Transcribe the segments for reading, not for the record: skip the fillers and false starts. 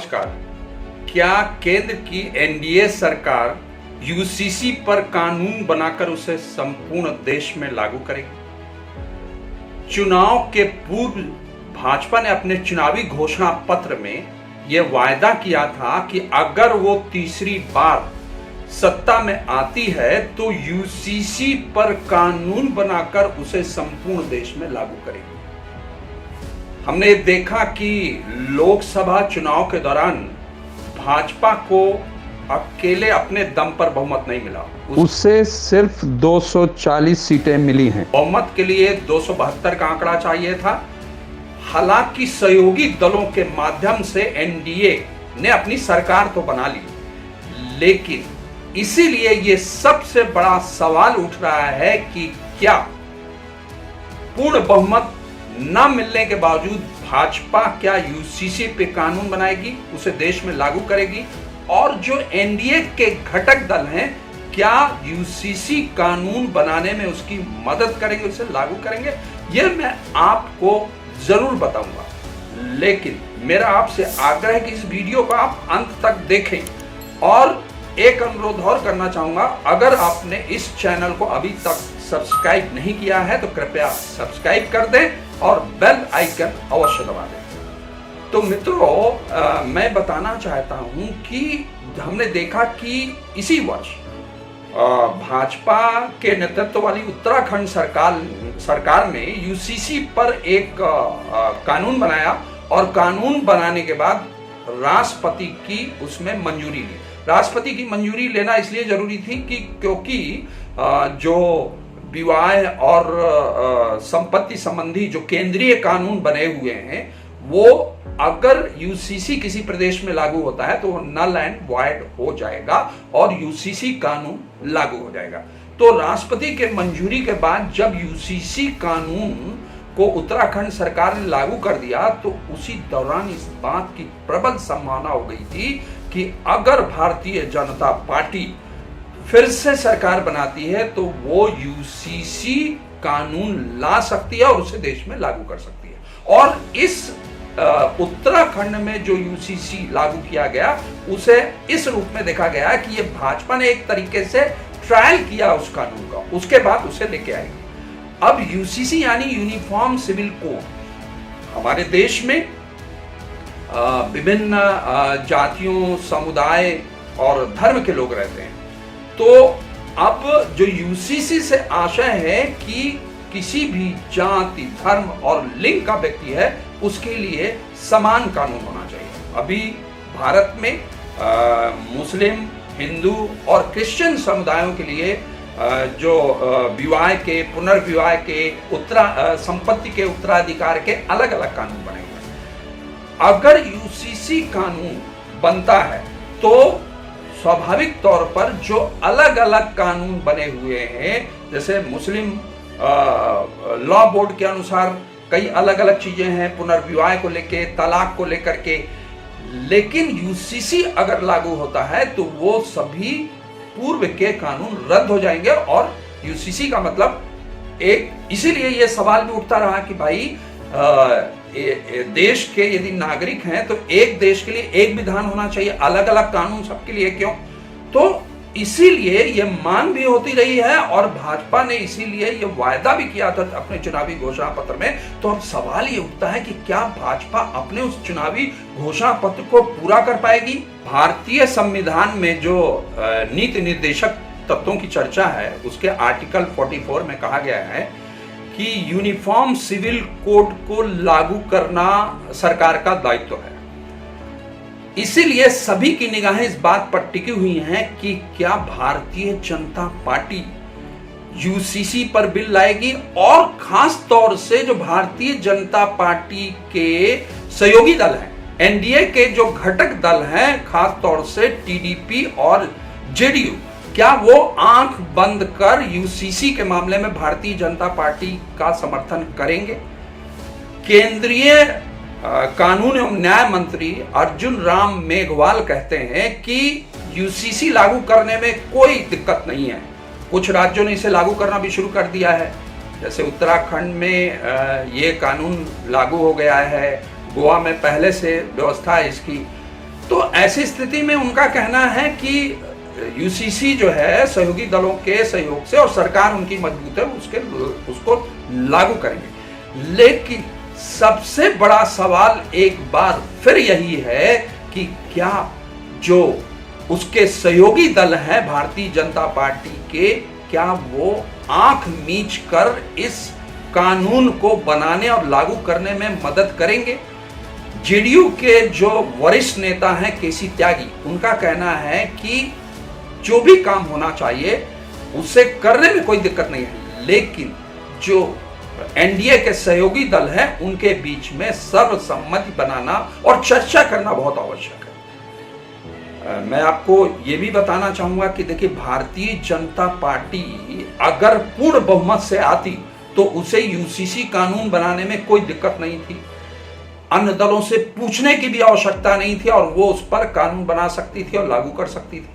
नमस्कार। क्या केंद्र की एनडीए सरकार यूसीसी पर कानून बनाकर उसे संपूर्ण देश में लागू करेगी? चुनाव के पूर्व भाजपा ने अपने चुनावी घोषणा पत्र में यह वायदा किया था कि अगर वो तीसरी बार सत्ता में आती है तो यूसीसी पर कानून बनाकर उसे संपूर्ण देश में लागू करेगी। हमने देखा कि लोकसभा चुनाव के दौरान भाजपा को अकेले अपने दम पर बहुमत नहीं मिला, उसे सिर्फ 240 सीटें मिली हैं। बहुमत के लिए 272 का आंकड़ा चाहिए था। हालांकि सहयोगी दलों के माध्यम से एनडीए ने अपनी सरकार तो बना ली, लेकिन इसीलिए ये सबसे बड़ा सवाल उठ रहा है कि क्या पूर्ण बहुमत न मिलने के बावजूद भाजपा क्या यूसीसी पे कानून बनाएगी, उसे देश में लागू करेगी, और जो एनडीए के घटक दल हैं क्या यूसीसी कानून बनाने में उसकी मदद करेंगे, उसे लागू करेंगे? यह मैं आपको जरूर बताऊंगा, लेकिन मेरा आपसे आग्रह है कि इस वीडियो को आप अंत तक देखें। और एक अनुरोध और करना चाहूंगा, अगर आपने इस चैनल को अभी तक सब्सक्राइब नहीं किया है तो कृपया सब्सक्राइब कर दें और बेल आइकन अवश्य दबा दें। तो मित्रों, मैं बताना चाहता हूं कि हमने देखा कि इसी वर्ष भाजपा के नेतृत्व वाली उत्तराखंड सरकार ने यूसीसी पर एक कानून बनाया और कानून बनाने के बाद राष्ट्रपति की उसमें मंजूरी ली। राष्ट्रपति की मंजूरी लेना इसलिए जरूरी थी कि क्योंकि जो विवाह और संपत्ति संबंधी जो केंद्रीय कानून बने हुए हैं वो अगर यूसीसी किसी प्रदेश में लागू होता है तो वो नल एंड वॉइड हो जाएगा और यूसीसी कानून लागू हो जाएगा। तो राष्ट्रपति के मंजूरी के बाद जब यूसीसी कानून को उत्तराखंड सरकार ने लागू कर दिया तो उसी दौरान इस बात की प्रबल संभावना हो गई थी कि अगर भारतीय जनता पार्टी फिर से सरकार बनाती है तो वो यूसीसी कानून ला सकती है और उसे देश में लागू कर सकती है। और इस उत्तराखंड में जो यूसीसी लागू किया गया उसे इस रूप में देखा गया कि ये भाजपा ने एक तरीके से ट्रायल किया उस कानून का, उसके बाद उसे लेके आएगी। अब यूसीसी यानी यूनिफॉर्म सिविल कोड हमारे देश में विभिन्न जातियों, समुदाय और धर्म के लोग रहते हैं। तो अब जो यूसीसी से आशय है कि किसी भी जाति, धर्म और लिंग का व्यक्ति है उसके लिए समान कानून होना चाहिए। अभी भारत में मुस्लिम, हिंदू और क्रिश्चियन समुदायों के लिए जो विवाह के, पुनर्विवाह के, संपत्ति के उत्तराधिकार के अलग अलग कानून बने हुए हैं। अगर यूसीसी कानून बनता है तो स्वाभाविक तौर पर जो अलग अलग कानून बने हुए हैं, जैसे मुस्लिम लॉ बोर्ड के अनुसार कई अलग अलग चीजें हैं पुनर्विवाह को लेके, तलाक को लेकर के, लेकिन यूसीसी अगर लागू होता है तो वो सभी पूर्व के कानून रद्द हो जाएंगे। और यूसीसी का मतलब एक, इसीलिए ये सवाल भी उठता रहा कि भाई देश के यदि नागरिक हैं तो एक देश के लिए एक विधान होना चाहिए, अलग अलग कानून सबके लिए क्यों? तो इसीलिए ये मांग भी होती रही है और भाजपा ने इसीलिए ये वायदा भी किया था अपने चुनावी घोषणा पत्र में। तो अब सवाल ये उठता है कि क्या भाजपा अपने उस चुनावी घोषणा पत्र को पूरा कर पाएगी? भारतीय संविधान में जो नीति निर्देशक तत्वों की चर्चा है उसके आर्टिकल 44 में कहा गया है कि यूनिफॉर्म सिविल कोड को लागू करना सरकार का दायित्व है। इसीलिए सभी की निगाहें इस बात पर टिकी हुई हैं कि क्या भारतीय जनता पार्टी यूसीसी पर बिल लाएगी, और खास तौर से जो भारतीय जनता पार्टी के सहयोगी दल हैं, एनडीए के जो घटक दल हैं, खास तौर से टीडीपी और जेडीयू, क्या वो आंख बंद कर यूसीसी के मामले में भारतीय जनता पार्टी का समर्थन करेंगे? केंद्रीय कानून एवं न्याय मंत्री अर्जुन राम मेघवाल कहते हैं कि यूसीसी लागू करने में कोई दिक्कत नहीं है। कुछ राज्यों ने इसे लागू करना भी शुरू कर दिया है, जैसे उत्तराखंड में ये कानून लागू हो गया है, गोवा में पहले से व्यवस्था है इसकी। तो ऐसी स्थिति में उनका कहना है कि यूसीसी जो है सहयोगी दलों के सहयोग से, और सरकार उनकी मजबूत है, उसको लागू करेंगे। लेकिन सबसे बड़ा सवाल एक बार फिर यही है कि क्या जो उसके सहयोगी दल हैं भारतीय जनता पार्टी के, क्या वो आंख मीच कर इस कानून को बनाने और लागू करने में मदद करेंगे? जेडीयू के जो वरिष्ठ नेता हैं केसी त्यागी, उनका कहना है कि जो भी काम होना चाहिए उसे करने में कोई दिक्कत नहीं है, लेकिन जो एनडीए के सहयोगी दल हैं उनके बीच में सर्वसम्मति बनाना और चर्चा करना बहुत आवश्यक है। मैं आपको ये भी बताना चाहूंगा कि देखिए, भारतीय जनता पार्टी अगर पूर्ण बहुमत से आती तो उसे यूसीसी कानून बनाने में कोई दिक्कत नहीं थी, अन्य दलों से पूछने की भी आवश्यकता नहीं थी, और वो उस पर कानून बना सकती थी और लागू कर सकती थी।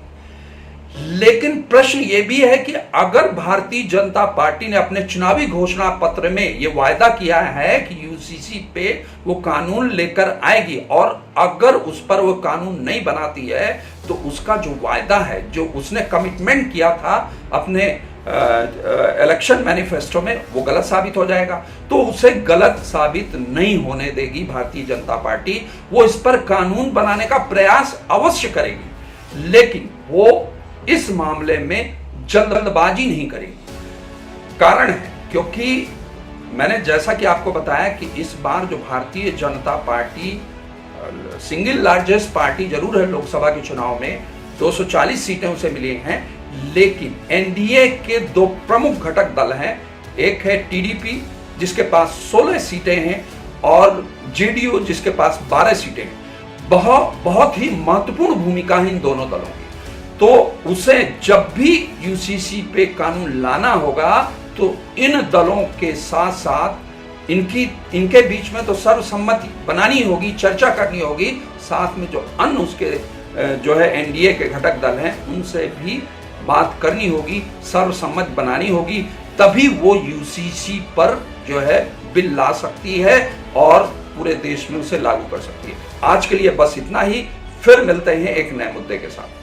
लेकिन प्रश्न ये भी है कि अगर भारतीय जनता पार्टी ने अपने चुनावी घोषणा पत्र में ये वायदा किया है कि यूसीसी पे वो कानून लेकर आएगी, और अगर उस पर वो कानून नहीं बनाती है तो उसका जो वायदा है, जो उसने कमिटमेंट किया था अपने इलेक्शन मैनिफेस्टो में, वो गलत साबित हो जाएगा। तो उसे गलत साबित नहीं होने देगी भारतीय जनता पार्टी। वो इस पर कानून बनाने का प्रयास अवश्य करेगी, लेकिन वो इस मामले में जल्दबाजी नहीं करेगी। कारण है क्योंकि मैंने जैसा कि आपको बताया कि इस बार जो Bharatiya Janata party single largest party जरूर है लोकसभा के चुनाव में, 240 सीटें उसे मिली हैं, लेकिन एनडीए के दो प्रमुख घटक दल हैं, एक है टीडीपी जिसके पास 16 सीटें हैं, और जेडीयू जिसके पास 12 सीटें हैं। बहुत ही महत्वपूर्ण भूमिका है इन दोनों दलों की। तो उसे जब भी यूसीसी पे कानून लाना होगा तो इन दलों के साथ साथ इनके बीच में तो सर्वसम्मति बनानी होगी, चर्चा करनी होगी, साथ में जो अन्य उसके जो है एनडीए के घटक दल हैं उनसे भी बात करनी होगी, सर्वसम्मति बनानी होगी, तभी वो यूसीसी पर जो है बिल ला सकती है और पूरे देश में उसे लागू कर सकती है। आज के लिए बस इतना ही, फिर मिलते हैं एक नए मुद्दे के साथ।